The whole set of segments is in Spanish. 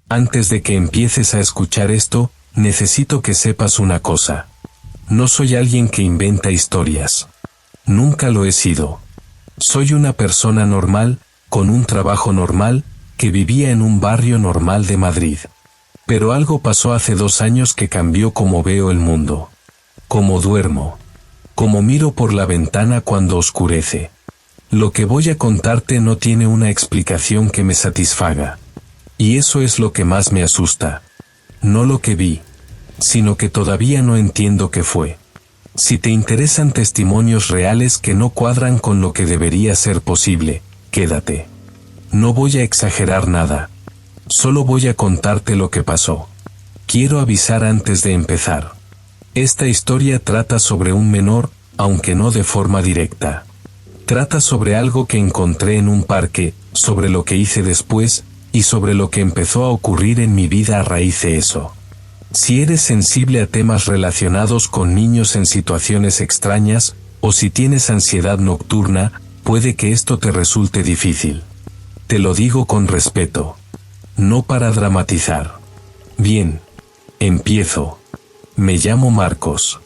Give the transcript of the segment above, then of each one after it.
Antes de que empieces a escuchar esto, necesito que sepas una cosa. No soy alguien que inventa historias. Nunca lo he sido. Soy una persona normal, con un trabajo normal, que vivía en un barrio normal de Madrid. Pero algo pasó hace 2 años que cambió cómo veo el mundo. Cómo duermo. Cómo miro por la ventana cuando oscurece. Lo que voy a contarte no tiene una explicación que me satisfaga. Y eso es lo que más me asusta. No lo que vi, sino que todavía no entiendo qué fue. Si te interesan testimonios reales que no cuadran con lo que debería ser posible, quédate. No voy a exagerar nada. Solo voy a contarte lo que pasó. Quiero avisar antes de empezar. Esta historia trata sobre un menor, aunque no de forma directa. Trata sobre algo que encontré en un parque, sobre lo que hice después, y sobre lo que empezó a ocurrir en mi vida a raíz de eso. Si eres sensible a temas relacionados con niños en situaciones extrañas, o si tienes ansiedad nocturna, puede que esto te resulte difícil. Te lo digo con respeto. No para dramatizar. Bien. Empiezo. Me llamo Marcos.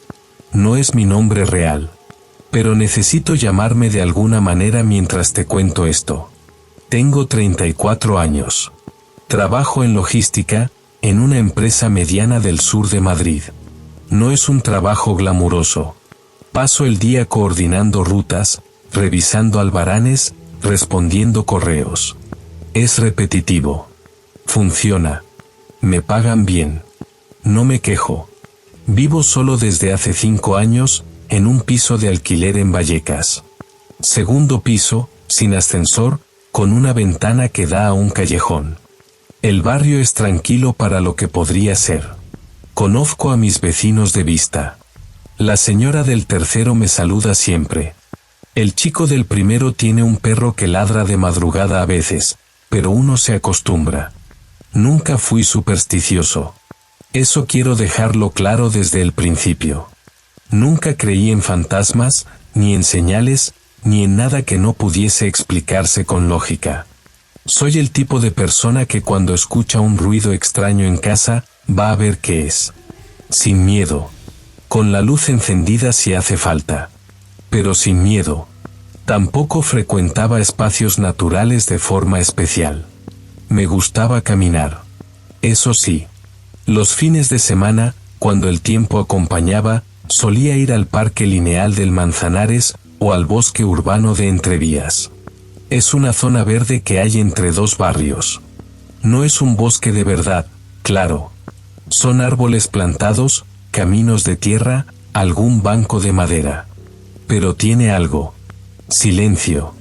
No es mi nombre real. Pero necesito llamarme de alguna manera mientras te cuento esto. Tengo 34 años. Trabajo en logística, en una empresa mediana del sur de Madrid. No es un trabajo glamuroso. Paso el día coordinando rutas, revisando albaranes, respondiendo correos. Es repetitivo. Funciona. Me pagan bien. No me quejo. Vivo solo desde hace 5 años, en un piso de alquiler en Vallecas. Segundo piso, sin ascensor, con una ventana que da a un callejón. El barrio es tranquilo para lo que podría ser. Conozco a mis vecinos de vista. La señora del tercero me saluda siempre. El chico del primero tiene un perro que ladra de madrugada a veces, pero uno se acostumbra. Nunca fui supersticioso. Eso quiero dejarlo claro desde el principio. Nunca creí en fantasmas, ni en señales, ni en nada que no pudiese explicarse con lógica. Soy el tipo de persona que cuando escucha un ruido extraño en casa, va a ver qué es. Sin miedo. Con la luz encendida si hace falta. Pero sin miedo. Tampoco frecuentaba espacios naturales de forma especial. Me gustaba caminar. Eso sí. Los fines de semana, cuando el tiempo acompañaba, solía ir al Parque Lineal del Manzanares, o al bosque urbano de Entrevías. Es una zona verde que hay entre 2 barrios. No es un bosque de verdad, claro. Son árboles plantados, caminos de tierra, algún banco de madera. Pero tiene algo. Silencio.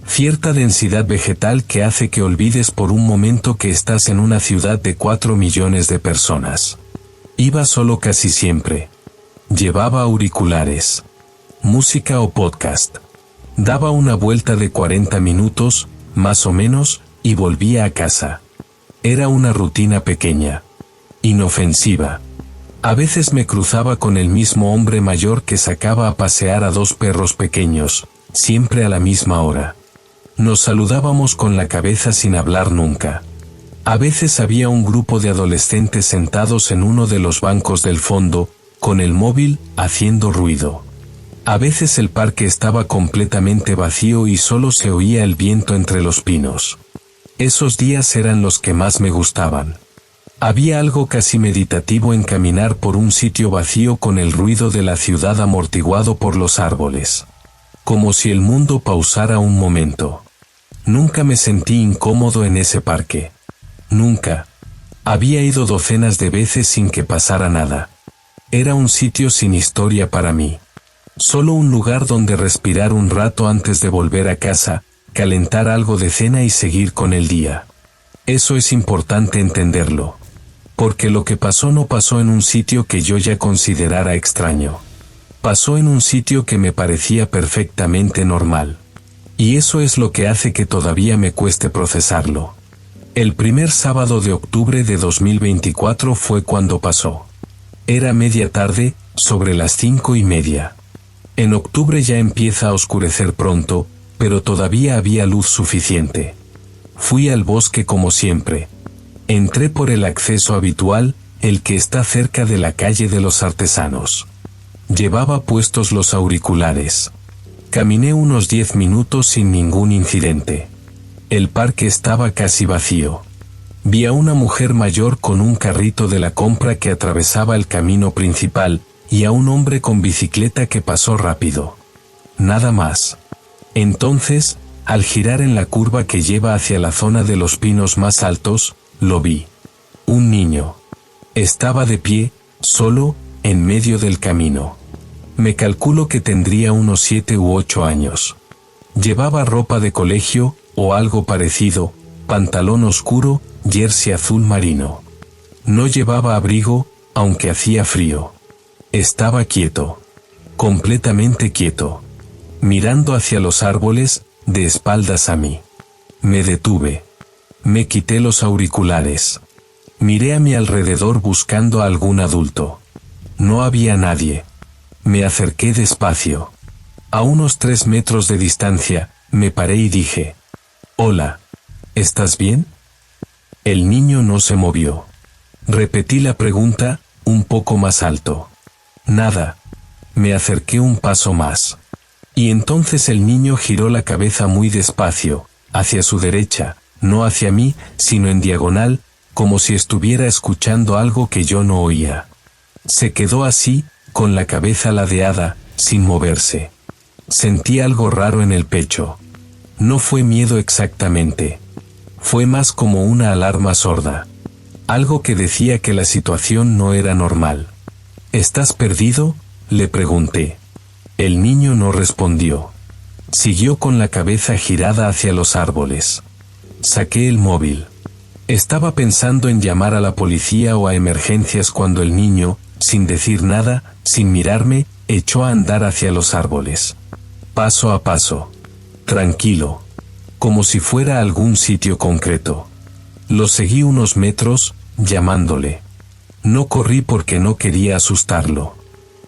Cierta densidad vegetal que hace que olvides por un momento que estás en una ciudad de 4 millones de personas. Iba solo casi siempre. Llevaba auriculares. Música o podcast. Daba una vuelta de 40 minutos, más o menos, y volvía a casa. Era una rutina pequeña. Inofensiva. A veces me cruzaba con el mismo hombre mayor que sacaba a pasear a 2 perros pequeños, siempre a la misma hora. Nos saludábamos con la cabeza sin hablar nunca. A veces había un grupo de adolescentes sentados en uno de los bancos del fondo, con el móvil, haciendo ruido. A veces el parque estaba completamente vacío y solo se oía el viento entre los pinos. Esos días eran los que más me gustaban. Había algo casi meditativo en caminar por un sitio vacío con el ruido de la ciudad amortiguado por los árboles. Como si el mundo pausara un momento. Nunca me sentí incómodo en ese parque. Nunca. Había ido docenas de veces sin que pasara nada. Era un sitio sin historia para mí. Solo un lugar donde respirar un rato antes de volver a casa, calentar algo de cena y seguir con el día. Eso es importante entenderlo. Porque lo que pasó no pasó en un sitio que yo ya considerara extraño. Pasó en un sitio que me parecía perfectamente normal. Y eso es lo que hace que todavía me cueste procesarlo. El primer sábado de octubre de 2024 fue cuando pasó. Era media tarde, sobre las 5:30. En octubre ya empieza a oscurecer pronto, pero todavía había luz suficiente. Fui al bosque como siempre. Entré por el acceso habitual, el que está cerca de la calle de los artesanos. Llevaba puestos los auriculares. Caminé unos 10 minutos sin ningún incidente. El parque estaba casi vacío. Vi a una mujer mayor con un carrito de la compra que atravesaba el camino principal, y a un hombre con bicicleta que pasó rápido. Nada más. Entonces, al girar en la curva que lleva hacia la zona de los pinos más altos, lo vi. Un niño. Estaba de pie, solo, en medio del camino. Me calculo que tendría unos 7 u 8 años. Llevaba ropa de colegio, o algo parecido, pantalón oscuro, jersey azul marino. No llevaba abrigo, aunque hacía frío. Estaba quieto. Completamente quieto. Mirando hacia los árboles, de espaldas a mí. Me detuve. Me quité los auriculares. Miré a mi alrededor buscando a algún adulto. No había nadie. Me acerqué despacio. A unos 3 metros de distancia, me paré y dije: «Hola. ¿Estás bien?» El niño no se movió. Repetí la pregunta, un poco más alto. Nada. Me acerqué un paso más. Y entonces el niño giró la cabeza muy despacio, hacia su derecha, no hacia mí, sino en diagonal, como si estuviera escuchando algo que yo no oía. Se quedó así, con la cabeza ladeada, sin moverse. Sentí algo raro en el pecho. No fue miedo exactamente. Fue más como una alarma sorda. Algo que decía que la situación no era normal. «¿Estás perdido?», le pregunté. El niño no respondió. Siguió con la cabeza girada hacia los árboles. Saqué el móvil. Estaba pensando en llamar a la policía o a emergencias cuando el niño, sin decir nada, sin mirarme, echó a andar hacia los árboles. Paso a paso. Tranquilo. Como si fuera a algún sitio concreto. Lo seguí unos metros, llamándole. No corrí porque no quería asustarlo.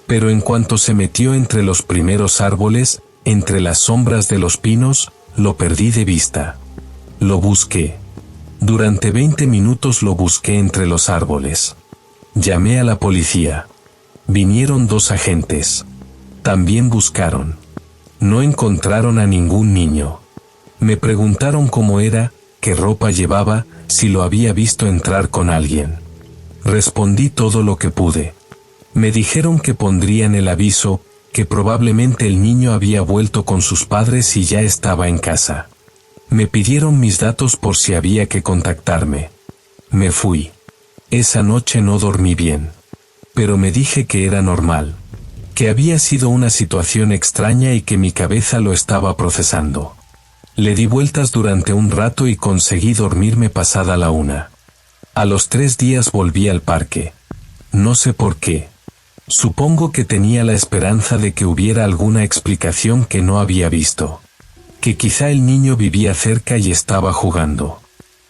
Pero en cuanto se metió entre los primeros árboles, entre las sombras de los pinos, lo perdí de vista. Lo busqué. Durante 20 minutos lo busqué entre los árboles. Llamé a la policía. Vinieron 2 agentes. También buscaron. No encontraron a ningún niño. Me preguntaron cómo era, qué ropa llevaba, si lo había visto entrar con alguien. Respondí todo lo que pude. Me dijeron que pondrían el aviso, que probablemente el niño había vuelto con sus padres y ya estaba en casa. Me pidieron mis datos por si había que contactarme. Me fui. Esa noche no dormí bien. Pero me dije que era normal. Que había sido una situación extraña y que mi cabeza lo estaba procesando. Le di vueltas durante un rato y conseguí dormirme pasada la 1. A los 3 días volví al parque. No sé por qué. Supongo que tenía la esperanza de que hubiera alguna explicación que no había visto. Que quizá el niño vivía cerca y estaba jugando.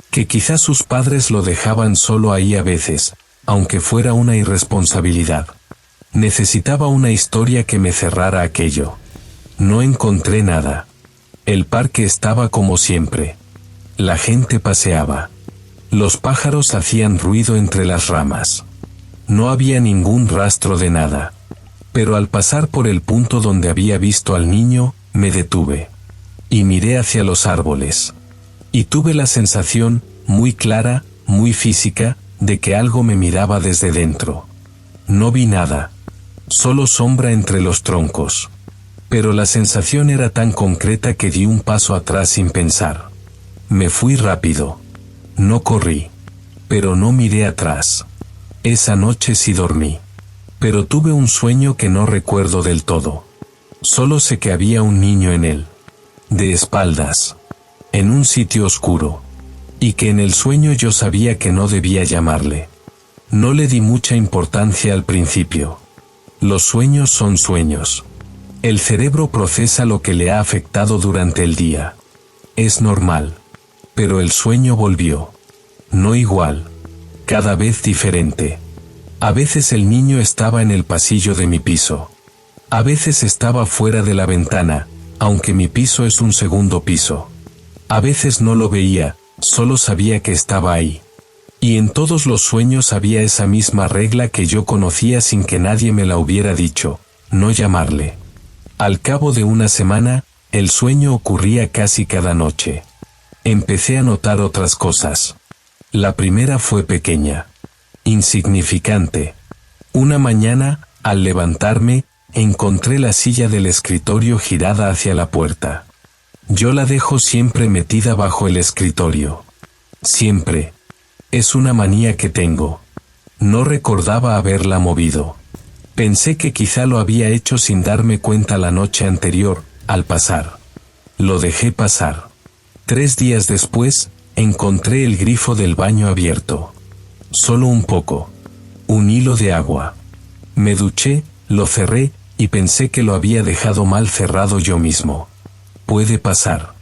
Que quizá sus padres lo dejaban solo ahí a veces, aunque fuera una irresponsabilidad. Necesitaba una historia que me cerrara aquello. No encontré nada. El parque estaba como siempre. La gente paseaba. Los pájaros hacían ruido entre las ramas. No había ningún rastro de nada. Pero al pasar por el punto donde había visto al niño, me detuve. Y miré hacia los árboles. Y tuve la sensación, muy clara, muy física, de que algo me miraba desde dentro. No vi nada. Solo sombra entre los troncos. Pero la sensación era tan concreta que di un paso atrás sin pensar. Me fui rápido. No corrí. Pero no miré atrás. Esa noche sí dormí. Pero tuve un sueño que no recuerdo del todo. Solo sé que había un niño en él. De espaldas. En un sitio oscuro. Y que en el sueño yo sabía que no debía llamarle. No le di mucha importancia al principio. Los sueños son sueños. El cerebro procesa lo que le ha afectado durante el día. Es normal. Pero el sueño volvió. No igual. Cada vez diferente. A veces el niño estaba en el pasillo de mi piso. A veces estaba fuera de la ventana, aunque mi piso es un segundo piso. A veces no lo veía, solo sabía que estaba ahí. Y en todos los sueños había esa misma regla que yo conocía sin que nadie me la hubiera dicho: no llamarle. Al cabo de una semana, el sueño ocurría casi cada noche. Empecé a notar otras cosas. La primera fue pequeña, insignificante. Una mañana, al levantarme, encontré la silla del escritorio girada hacia la puerta. Yo la dejo siempre metida bajo el escritorio. Siempre. Es una manía que tengo. No recordaba haberla movido. Pensé que quizá lo había hecho sin darme cuenta la noche anterior, al pasar. Lo dejé pasar. 3 días después, encontré el grifo del baño abierto. Solo un poco. Un hilo de agua. Me duché, lo cerré, y pensé que lo había dejado mal cerrado yo mismo. Puede pasar.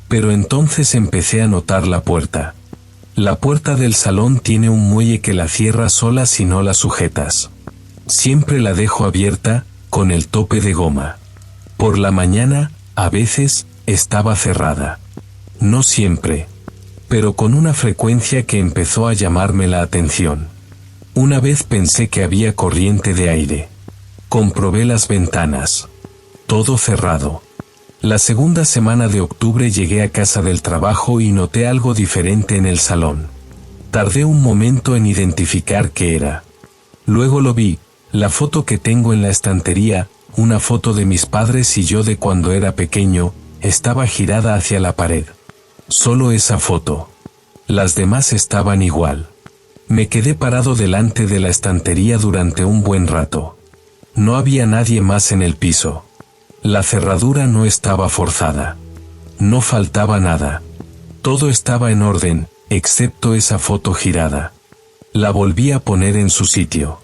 Pero entonces empecé a notar la puerta. La puerta del salón tiene un muelle que la cierra sola si no la sujetas. Siempre la dejo abierta, con el tope de goma. Por la mañana, a veces, estaba cerrada. No siempre. Pero con una frecuencia que empezó a llamarme la atención. Una vez pensé que había corriente de aire. Comprobé las ventanas. Todo cerrado. La segunda semana de octubre llegué a casa del trabajo y noté algo diferente en el salón. Tardé un momento en identificar qué era. Luego lo vi, la foto que tengo en la estantería, una foto de mis padres y yo de cuando era pequeño, estaba girada hacia la pared. Solo esa foto. Las demás estaban igual. Me quedé parado delante de la estantería durante un buen rato. No había nadie más en el piso. La cerradura no estaba forzada. No faltaba nada. Todo estaba en orden, excepto esa foto girada. La volví a poner en su sitio.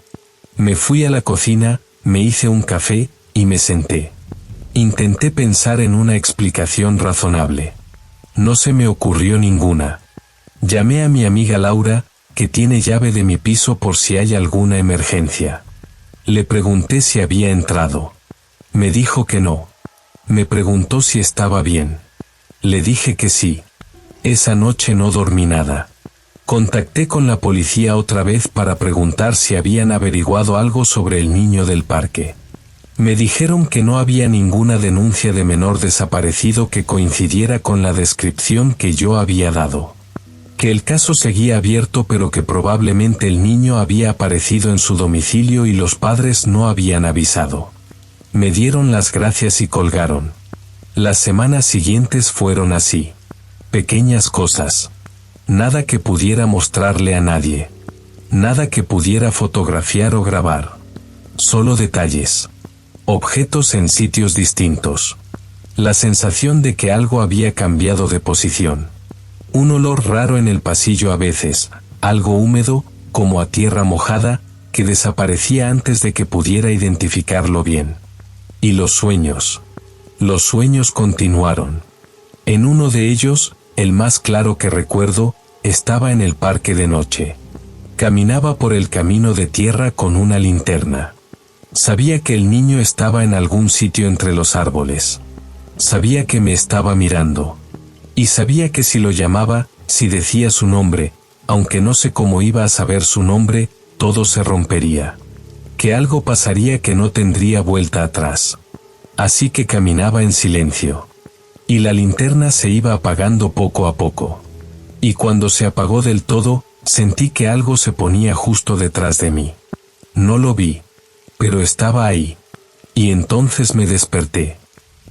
Me fui a la cocina, me hice un café, y me senté. Intenté pensar en una explicación razonable. No se me ocurrió ninguna. Llamé a mi amiga Laura, que tiene llave de mi piso por si hay alguna emergencia. Le pregunté si había entrado. Me dijo que no. Me preguntó si estaba bien. Le dije que sí. Esa noche no dormí nada. Contacté con la policía otra vez para preguntar si habían averiguado algo sobre el niño del parque. Me dijeron que no había ninguna denuncia de menor desaparecido que coincidiera con la descripción que yo había dado. Que el caso seguía abierto pero que probablemente el niño había aparecido en su domicilio y los padres no habían avisado. Me dieron las gracias y colgaron. Las semanas siguientes fueron así. Pequeñas cosas. Nada que pudiera mostrarle a nadie. Nada que pudiera fotografiar o grabar. Solo detalles. Objetos en sitios distintos. La sensación de que algo había cambiado de posición. Un olor raro en el pasillo a veces, algo húmedo, como a tierra mojada, que desaparecía antes de que pudiera identificarlo bien. Y los sueños. Los sueños continuaron. En uno de ellos, el más claro que recuerdo, estaba en el parque de noche. Caminaba por el camino de tierra con una linterna. Sabía que el niño estaba en algún sitio entre los árboles. Sabía que me estaba mirando. Y sabía que si lo llamaba, si decía su nombre, aunque no sé cómo iba a saber su nombre, todo se rompería. Que algo pasaría que no tendría vuelta atrás. Así que caminaba en silencio. Y la linterna se iba apagando poco a poco. Y cuando se apagó del todo, sentí que algo se ponía justo detrás de mí. No lo vi. Pero estaba ahí. Y entonces me desperté.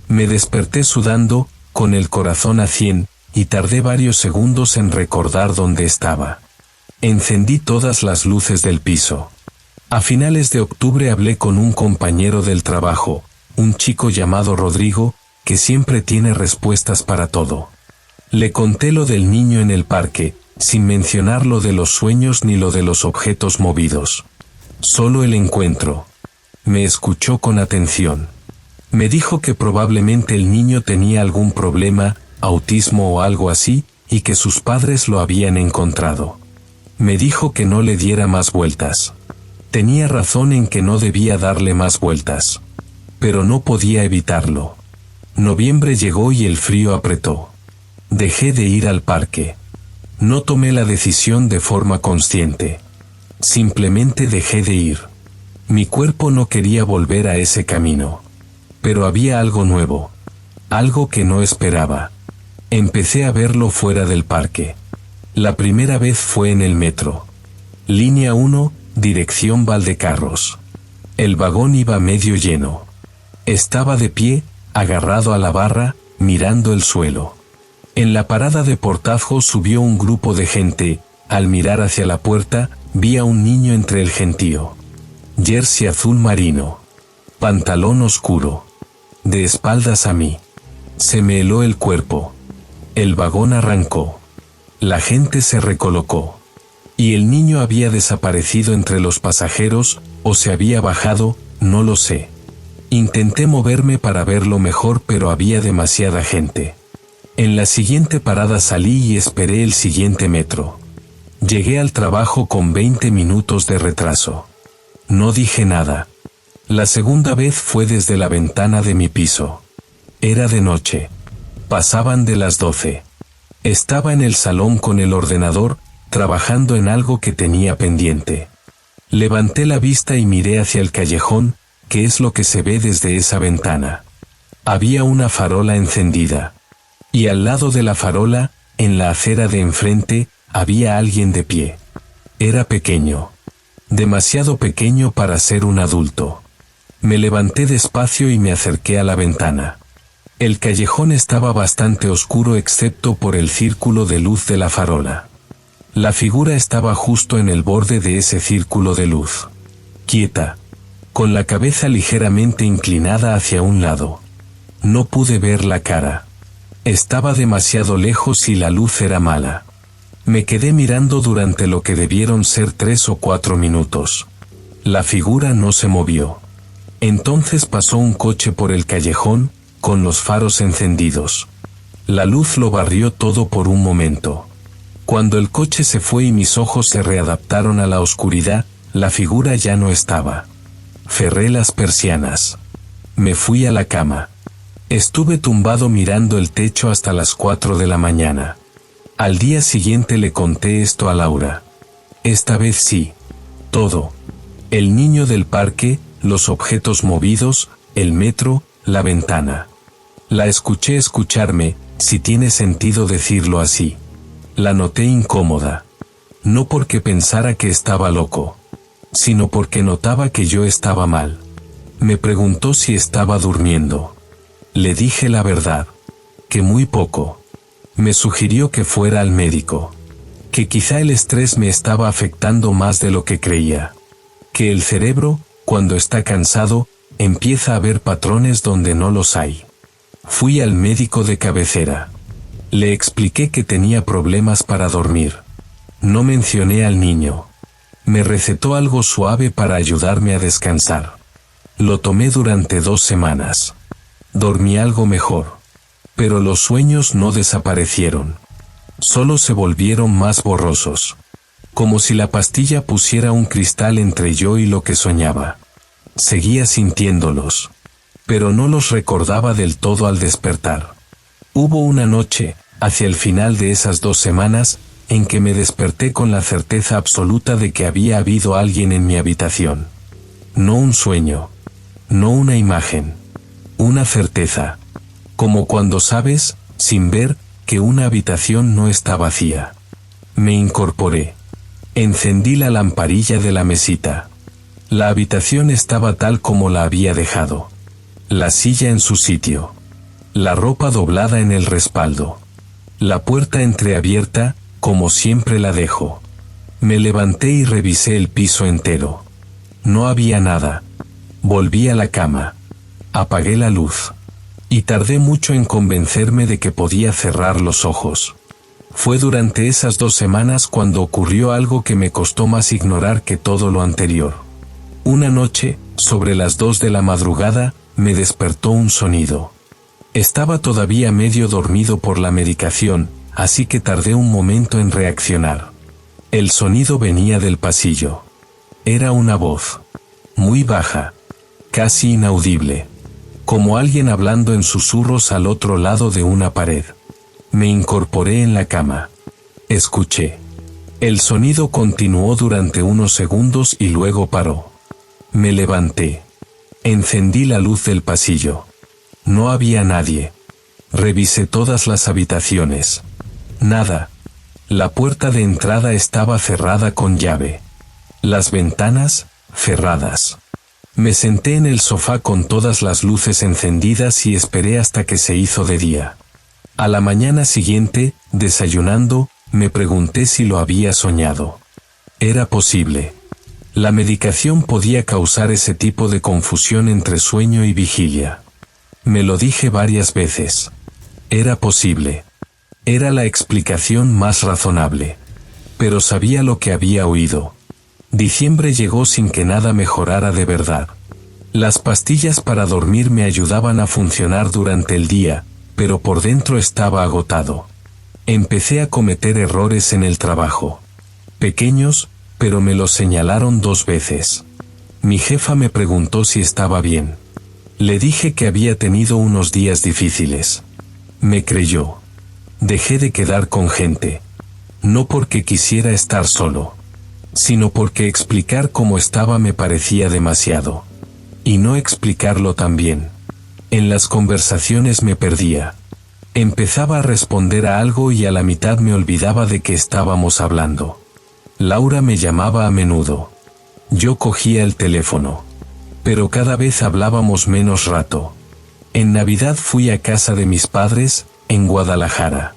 Me desperté sudando, con el corazón a 100, y tardé varios segundos en recordar dónde estaba. Encendí todas las luces del piso. A finales de octubre hablé con un compañero del trabajo, un chico llamado Rodrigo, que siempre tiene respuestas para todo. Le conté lo del niño en el parque, sin mencionar lo de los sueños ni lo de los objetos movidos. Solo el encuentro. Me escuchó con atención. Me dijo que probablemente el niño tenía algún problema, autismo o algo así, y que sus padres lo habían encontrado. Me dijo que no le diera más vueltas. Tenía razón en que no debía darle más vueltas. Pero no podía evitarlo. Noviembre llegó y el frío apretó. Dejé de ir al parque. No tomé la decisión de forma consciente. Simplemente dejé de ir. Mi cuerpo no quería volver a ese camino. Pero había algo nuevo. Algo que no esperaba. Empecé a verlo fuera del parque. La primera vez fue en el metro. Línea 1, dirección Valdecarros. El vagón iba medio lleno. Estaba de pie, agarrado a la barra, mirando el suelo. En la parada de Portazgo subió un grupo de gente. Al mirar hacia la puerta, vi a un niño entre el gentío. Jersey azul marino. Pantalón oscuro. De espaldas a mí. Se me heló el cuerpo. El vagón arrancó. La gente se recolocó. Y el niño había desaparecido entre los pasajeros, o se había bajado, no lo sé. Intenté moverme para verlo mejor, pero había demasiada gente. En la siguiente parada salí y esperé el siguiente metro. Llegué al trabajo con 20 minutos de retraso. No dije nada. La segunda vez fue desde la ventana de mi piso. Era de noche. Pasaban de las 12. Estaba en el salón con el ordenador, trabajando en algo que tenía pendiente. Levanté la vista y miré hacia el callejón, que es lo que se ve desde esa ventana. Había una farola encendida. Y al lado de la farola, en la acera de enfrente, había alguien de pie. Era pequeño. Demasiado pequeño para ser un adulto. Me levanté despacio y me acerqué a la ventana. El callejón estaba bastante oscuro excepto por el círculo de luz de la farola. La figura estaba justo en el borde de ese círculo de luz. Quieta. Con la cabeza ligeramente inclinada hacia un lado. No pude ver la cara. Estaba demasiado lejos y la luz era mala. Me quedé mirando durante lo que debieron ser 3 o 4 minutos. La figura no se movió. Entonces pasó un coche por el callejón, con los faros encendidos. La luz lo barrió todo por un momento. Cuando el coche se fue y mis ojos se readaptaron a la oscuridad, la figura ya no estaba. Cerré las persianas. Me fui a la cama. Estuve tumbado mirando el techo hasta las 4 de la mañana. Al día siguiente le conté esto a Laura. Esta vez sí. Todo. El niño del parque, los objetos movidos, el metro, la ventana. La escuché escucharme, si tiene sentido decirlo así. La noté incómoda. No porque pensara que estaba loco, sino porque notaba que yo estaba mal. Me preguntó si estaba durmiendo. Le dije la verdad. Que muy poco. Me sugirió que fuera al médico. Que quizá el estrés me estaba afectando más de lo que creía. Que el cerebro, cuando está cansado, empieza a ver patrones donde no los hay. Fui al médico de cabecera. Le expliqué que tenía problemas para dormir. No mencioné al niño. Me recetó algo suave para ayudarme a descansar. Lo tomé durante 2 semanas. Dormí algo mejor. Pero los sueños no desaparecieron. Solo se volvieron más borrosos. Como si la pastilla pusiera un cristal entre yo y lo que soñaba. Seguía sintiéndolos. Pero no los recordaba del todo al despertar. Hubo una noche, hacia el final de esas 2 semanas, en que me desperté con la certeza absoluta de que había habido alguien en mi habitación. No un sueño. No una imagen. Una certeza. Como cuando sabes, sin ver, que una habitación no está vacía. Me incorporé. Encendí la lamparilla de la mesita. La habitación estaba tal como la había dejado. La silla en su sitio. La ropa doblada en el respaldo. La puerta entreabierta, como siempre la dejo. Me levanté y revisé el piso entero. No había nada. Volví a la cama. Apagué la luz. Y tardé mucho en convencerme de que podía cerrar los ojos. Fue durante esas 2 semanas cuando ocurrió algo que me costó más ignorar que todo lo anterior. Una noche, sobre las 2 de la madrugada, me despertó un sonido. Estaba todavía medio dormido por la medicación, así que tardé un momento en reaccionar. El sonido venía del pasillo. Era una voz. Muy baja. Casi inaudible. Como alguien hablando en susurros al otro lado de una pared. Me incorporé en la cama. Escuché. El sonido continuó durante unos segundos y luego paró. Me levanté. Encendí la luz del pasillo. No había nadie. Revisé todas las habitaciones. Nada. La puerta de entrada estaba cerrada con llave. Las ventanas, cerradas. Me senté en el sofá con todas las luces encendidas y esperé hasta que se hizo de día. A la mañana siguiente, desayunando, me pregunté si lo había soñado. Era posible. La medicación podía causar ese tipo de confusión entre sueño y vigilia. Me lo dije varias veces. Era posible. Era la explicación más razonable. Pero sabía lo que había oído. Diciembre llegó sin que nada mejorara de verdad. Las pastillas para dormir me ayudaban a funcionar durante el día, pero por dentro estaba agotado. Empecé a cometer errores en el trabajo. Pequeños, pero me los señalaron 2 veces. Mi jefa me preguntó si estaba bien. Le dije que había tenido unos días difíciles. Me creyó. Dejé de quedar con gente. No porque quisiera estar solo, sino porque explicar cómo estaba me parecía demasiado. Y no explicarlo también. En las conversaciones me perdía. Empezaba a responder a algo y a la mitad me olvidaba de qué estábamos hablando. Laura me llamaba a menudo. Yo cogía el teléfono. Pero cada vez hablábamos menos rato. En Navidad fui a casa de mis padres, en Guadalajara.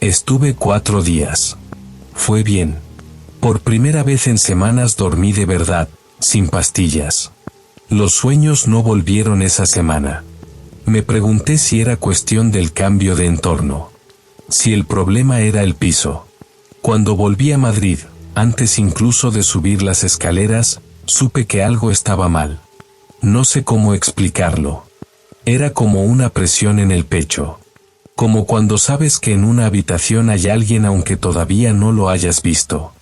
Estuve 4 días. Fue bien. Por primera vez en semanas dormí de verdad, sin pastillas. Los sueños no volvieron esa semana. Me pregunté si era cuestión del cambio de entorno. Si el problema era el piso. Cuando volví a Madrid, antes incluso de subir las escaleras, supe que algo estaba mal. No sé cómo explicarlo. Era como una presión en el pecho. Como cuando sabes que en una habitación hay alguien aunque todavía no lo hayas visto.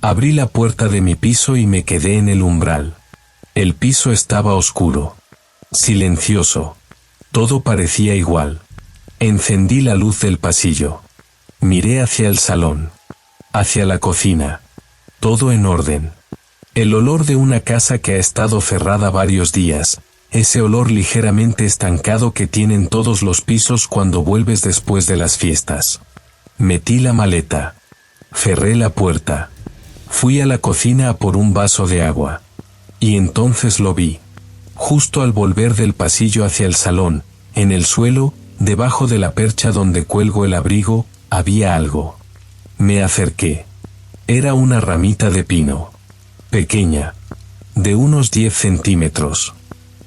Abrí la puerta de mi piso y me quedé en el umbral. El piso estaba oscuro. Silencioso. Todo parecía igual. Encendí la luz del pasillo. Miré hacia el salón. Hacia la cocina. Todo en orden. El olor de una casa que ha estado cerrada varios días. Ese olor ligeramente estancado que tienen todos los pisos cuando vuelves después de las fiestas. Metí la maleta. Cerré la puerta. Fui a la cocina a por un vaso de agua. Y entonces lo vi. Justo al volver del pasillo hacia el salón, en el suelo, debajo de la percha donde cuelgo el abrigo, había algo. Me acerqué. Era una ramita de pino. Pequeña. De unos 10 centímetros.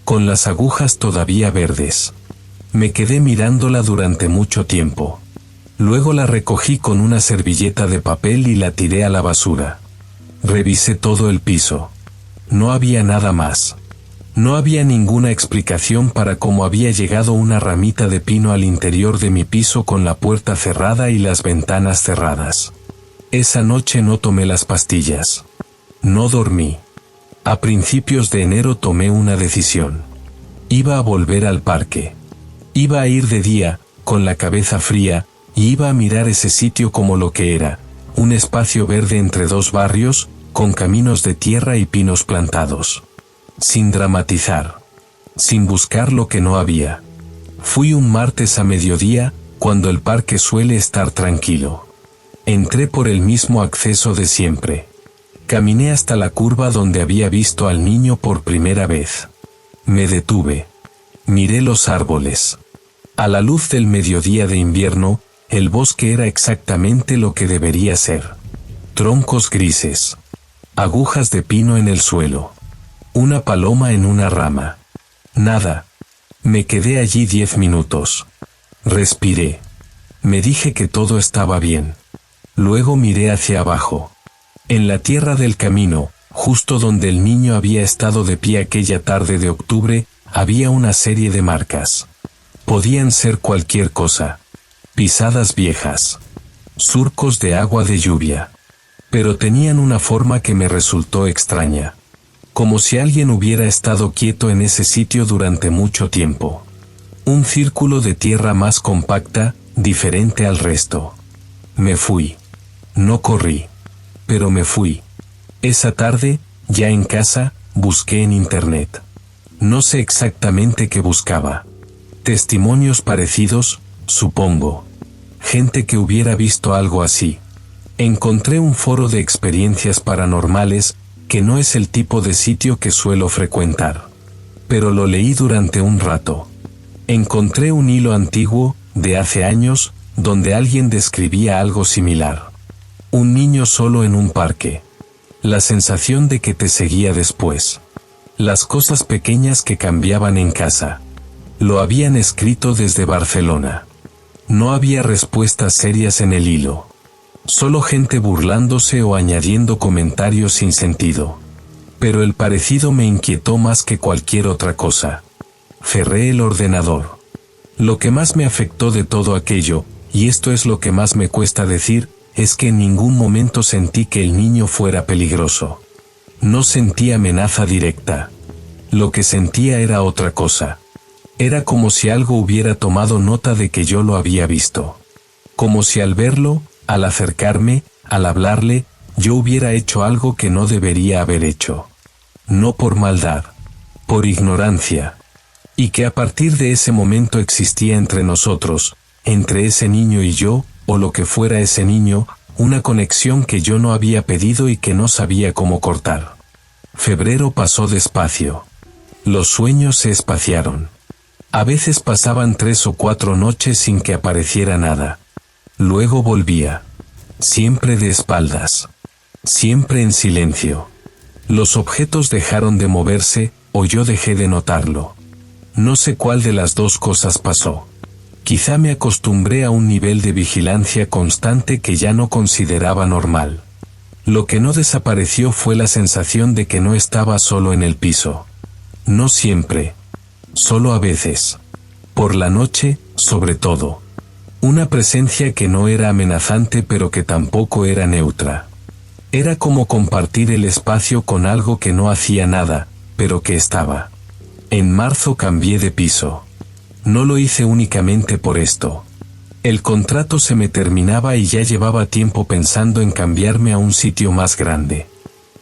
Con las agujas todavía verdes. Me quedé mirándola durante mucho tiempo. Luego la recogí con una servilleta de papel y la tiré a la basura. Revisé todo el piso. No había nada más. No había ninguna explicación para cómo había llegado una ramita de pino al interior de mi piso con la puerta cerrada y las ventanas cerradas. Esa noche no tomé las pastillas. No dormí. A principios de enero tomé una decisión. Iba a volver al parque. Iba a ir de día, con la cabeza fría, y iba a mirar ese sitio como lo que era, un espacio verde entre 2 barrios, con caminos de tierra y pinos plantados. Sin dramatizar. Sin buscar lo que no había. Fui un martes a mediodía, cuando el parque suele estar tranquilo. Entré por el mismo acceso de siempre. Caminé hasta la curva donde había visto al niño por primera vez. Me detuve. Miré los árboles. A la luz del mediodía de invierno, el bosque era exactamente lo que debería ser. Troncos grises. Agujas de pino en el suelo. Una paloma en una rama. Nada. Me quedé allí 10 minutos. Respiré. Me dije que todo estaba bien. Luego miré hacia abajo. En la tierra del camino, justo donde el niño había estado de pie aquella tarde de octubre, había una serie de marcas. Podían ser cualquier cosa. Pisadas viejas. Surcos de agua de lluvia. Pero tenían una forma que me resultó extraña. Como si alguien hubiera estado quieto en ese sitio durante mucho tiempo. Un círculo de tierra más compacta, diferente al resto. Me fui. No corrí. Pero me fui. Esa tarde, ya en casa, busqué en internet. No sé exactamente qué buscaba. Testimonios parecidos, supongo. Gente que hubiera visto algo así. Encontré un foro de experiencias paranormales, que no es el tipo de sitio que suelo frecuentar. Pero lo leí durante un rato. Encontré un hilo antiguo, de hace años, donde alguien describía algo similar. Un niño solo en un parque. La sensación de que te seguía después. Las cosas pequeñas que cambiaban en casa. Lo habían escrito desde Barcelona. No había respuestas serias en el hilo. Solo gente burlándose o añadiendo comentarios sin sentido. Pero el parecido me inquietó más que cualquier otra cosa. Cerré el ordenador. Lo que más me afectó de todo aquello, y esto es lo que más me cuesta decir, es que en ningún momento sentí que el niño fuera peligroso. No sentí amenaza directa. Lo que sentía era otra cosa. Era como si algo hubiera tomado nota de que yo lo había visto. Como si al verlo, al acercarme, al hablarle, yo hubiera hecho algo que no debería haber hecho. No por maldad. Por ignorancia. Y que a partir de ese momento existía entre nosotros, entre ese niño y yo, o lo que fuera ese niño, una conexión que yo no había pedido y que no sabía cómo cortar. Febrero pasó despacio. Los sueños se espaciaron. A veces pasaban 3 o 4 noches sin que apareciera nada. Luego volvía. Siempre de espaldas. Siempre en silencio. Los objetos dejaron de moverse, o yo dejé de notarlo. No sé cuál de las dos cosas pasó. Quizá me acostumbré a un nivel de vigilancia constante que ya no consideraba normal. Lo que no desapareció fue la sensación de que no estaba solo en el piso. No siempre. Solo a veces. Por la noche, sobre todo. Una presencia que no era amenazante pero que tampoco era neutra. Era como compartir el espacio con algo que no hacía nada, pero que estaba. En marzo cambié de piso. No lo hice únicamente por esto. El contrato se me terminaba y ya llevaba tiempo pensando en cambiarme a un sitio más grande.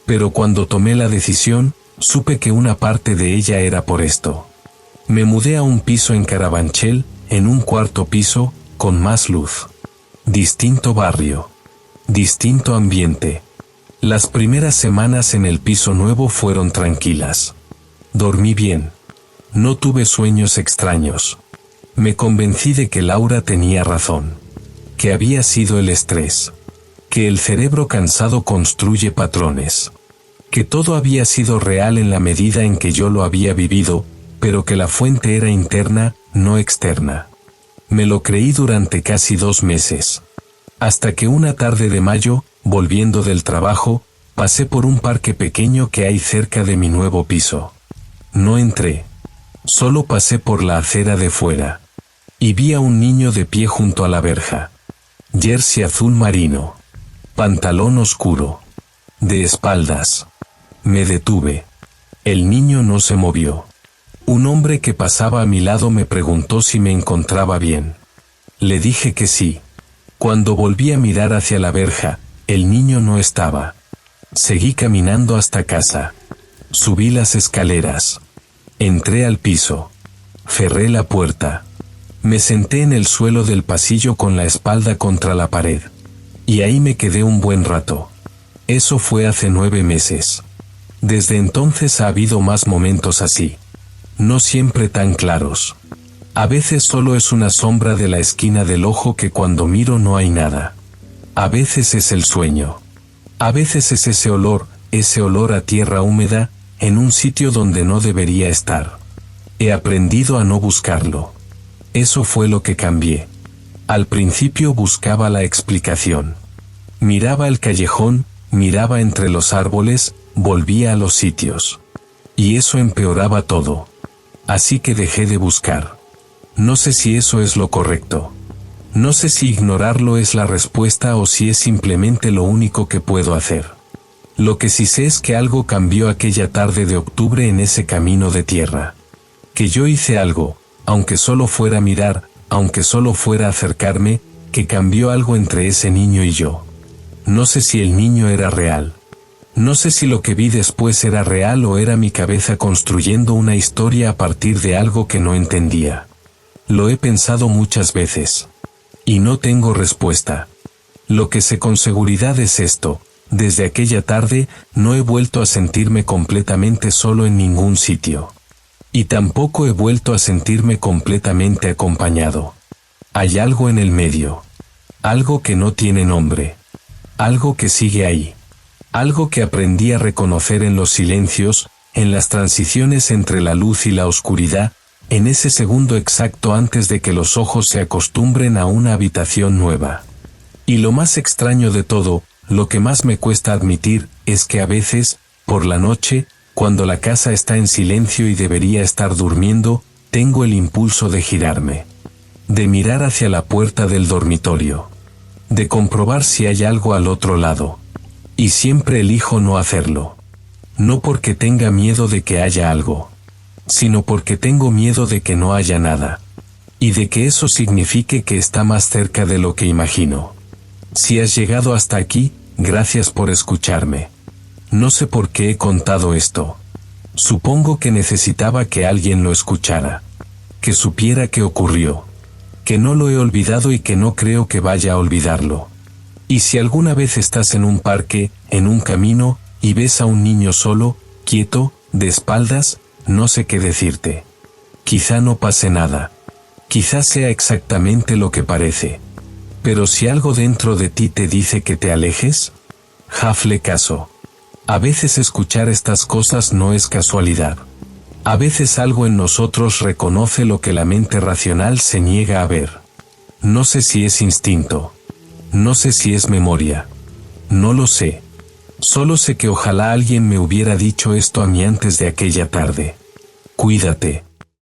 Pero cuando tomé la decisión, supe que una parte de ella era por esto. Me mudé a un piso en Carabanchel, en un 4º piso, con más luz. Distinto barrio. Distinto ambiente. Las primeras semanas en el piso nuevo fueron tranquilas. Dormí bien. No tuve sueños extraños. Me convencí de que Laura tenía razón. Que había sido el estrés. Que el cerebro cansado construye patrones. Que todo había sido real en la medida en que yo lo había vivido, pero que la fuente era interna, no externa. Me lo creí durante casi 2 meses. Hasta que una tarde de mayo, volviendo del trabajo, pasé por un parque pequeño que hay cerca de mi nuevo piso. No entré. Solo pasé por la acera de fuera. Y vi a un niño de pie junto a la verja. Jersey azul marino. Pantalón oscuro. De espaldas. Me detuve. El niño no se movió. Un hombre que pasaba a mi lado me preguntó si me encontraba bien. Le dije que sí. Cuando volví a mirar hacia la verja, el niño no estaba. Seguí caminando hasta casa. Subí las escaleras. Entré al piso. Cerré la puerta. Me senté en el suelo del pasillo con la espalda contra la pared. Y ahí me quedé un buen rato. Eso fue hace 9 meses. Desde entonces ha habido más momentos así. No siempre tan claros. A veces solo es una sombra de la esquina del ojo que cuando miro no hay nada. A veces es el sueño. A veces es ese olor a tierra húmeda, en un sitio donde no debería estar. He aprendido a no buscarlo. Eso fue lo que cambié. Al principio buscaba la explicación. Miraba el callejón, miraba entre los árboles, volvía a los sitios. Y eso empeoraba todo. Así que dejé de buscar. No sé si eso es lo correcto. No sé si ignorarlo es la respuesta o si es simplemente lo único que puedo hacer. Lo que sí sé es que algo cambió aquella tarde de octubre en ese camino de tierra. Que yo hice algo, aunque solo fuera mirar, aunque solo fuera acercarme, que cambió algo entre ese niño y yo. No sé si el niño era real. No sé si lo que vi después era real o era mi cabeza construyendo una historia a partir de algo que no entendía. Lo he pensado muchas veces. Y no tengo respuesta. Lo que sé con seguridad es esto: desde aquella tarde, no he vuelto a sentirme completamente solo en ningún sitio. Y tampoco he vuelto a sentirme completamente acompañado. Hay algo en el medio. Algo que no tiene nombre. Algo que sigue ahí. Algo que aprendí a reconocer en los silencios, en las transiciones entre la luz y la oscuridad, en ese segundo exacto antes de que los ojos se acostumbren a una habitación nueva. Y lo más extraño de todo, lo que más me cuesta admitir, es que a veces, por la noche, cuando la casa está en silencio y debería estar durmiendo, tengo el impulso de girarme. De mirar hacia la puerta del dormitorio. De comprobar si hay algo al otro lado. Y siempre elijo no hacerlo. No porque tenga miedo de que haya algo, sino porque tengo miedo de que no haya nada. Y de que eso signifique que está más cerca de lo que imagino. Si has llegado hasta aquí, gracias por escucharme. No sé por qué he contado esto. Supongo que necesitaba que alguien lo escuchara. Que supiera qué ocurrió. Que no lo he olvidado y que no creo que vaya a olvidarlo. Y si alguna vez estás en un parque, en un camino, y ves a un niño solo, quieto, de espaldas, no sé qué decirte. Quizá no pase nada. Quizá sea exactamente lo que parece. Pero si algo dentro de ti te dice que te alejes, hazle caso. A veces escuchar estas cosas no es casualidad. A veces algo en nosotros reconoce lo que la mente racional se niega a ver. No sé si es instinto. No sé si es memoria. No lo sé. Solo sé que ojalá alguien me hubiera dicho esto a mí antes de aquella tarde. Cuídate.